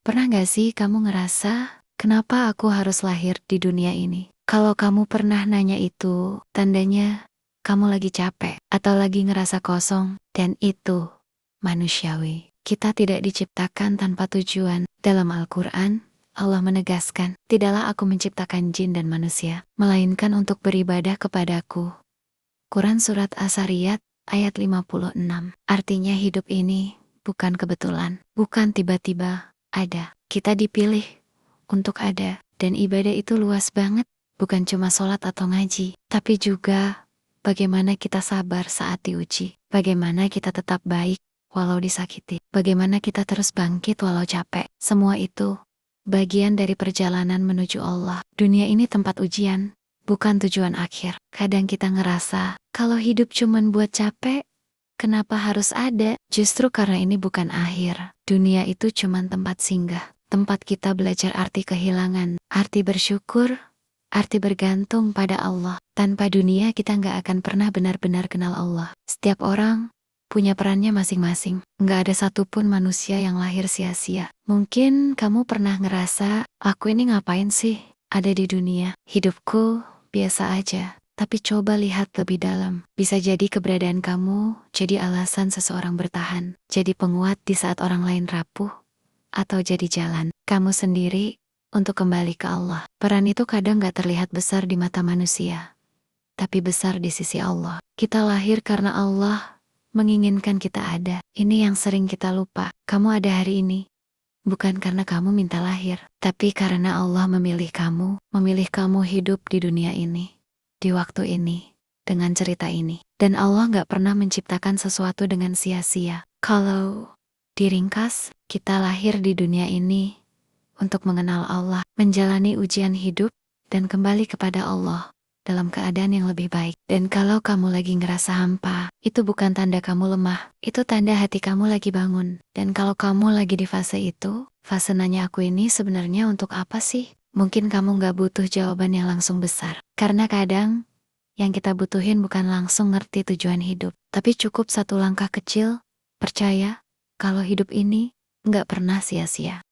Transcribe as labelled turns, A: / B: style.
A: Pernah gak sih kamu ngerasa, kenapa aku harus lahir di dunia ini? Kalau kamu pernah nanya itu, tandanya kamu lagi capek atau lagi ngerasa kosong, dan itu manusiawi. Kita tidak diciptakan tanpa tujuan. Dalam Al-Quran, Allah menegaskan, tidaklah aku menciptakan jin dan manusia, melainkan untuk beribadah kepadaku. Quran Surat As-Sariyat ayat 56. Artinya hidup ini bukan kebetulan, bukan tiba-tiba ada. Kita dipilih untuk ada, dan ibadah itu luas banget, bukan cuma sholat atau ngaji, tapi juga bagaimana kita sabar saat diuji, bagaimana kita tetap baik walau disakiti, bagaimana kita terus bangkit walau capek. Semua itu bagian dari perjalanan menuju Allah. Dunia ini tempat ujian, bukan tujuan akhir. Kadang kita ngerasa, kalau hidup cuman buat capek, kenapa harus ada? Justru karena ini bukan akhir. Dunia itu cuman tempat singgah. Tempat kita belajar arti kehilangan, arti bersyukur, arti bergantung pada Allah. Tanpa dunia kita nggak akan pernah benar-benar kenal Allah. Setiap orang punya perannya masing-masing. Nggak ada satupun manusia yang lahir sia-sia. Mungkin kamu pernah ngerasa, aku ini ngapain sih ada di dunia? Hidupku biasa aja. Tapi coba lihat lebih dalam. Bisa jadi keberadaan kamu jadi alasan seseorang bertahan. Jadi penguat di saat orang lain rapuh. Atau jadi jalan kamu sendiri untuk kembali ke Allah. Peran itu kadang gak terlihat besar di mata manusia, tapi besar di sisi Allah. Kita lahir karena Allah menginginkan kita ada. Ini yang sering kita lupa. Kamu ada hari ini bukan karena kamu minta lahir, tapi karena Allah memilih kamu hidup di dunia ini, di waktu ini, dengan cerita ini. Dan Allah gak pernah menciptakan sesuatu dengan sia-sia. Kalau diringkas, kita lahir di dunia ini untuk mengenal Allah, menjalani ujian hidup, dan kembali kepada Allah dalam keadaan yang lebih baik. Dan kalau kamu lagi ngerasa hampa, itu bukan tanda kamu lemah, itu tanda hati kamu lagi bangun. Dan kalau kamu lagi di fase itu, fase nanya aku ini sebenarnya untuk apa sih? Mungkin kamu gak butuh jawaban yang langsung besar. Karena kadang, yang kita butuhin bukan langsung ngerti tujuan hidup, tapi cukup satu langkah kecil, percaya kalau hidup ini nggak pernah sia-sia.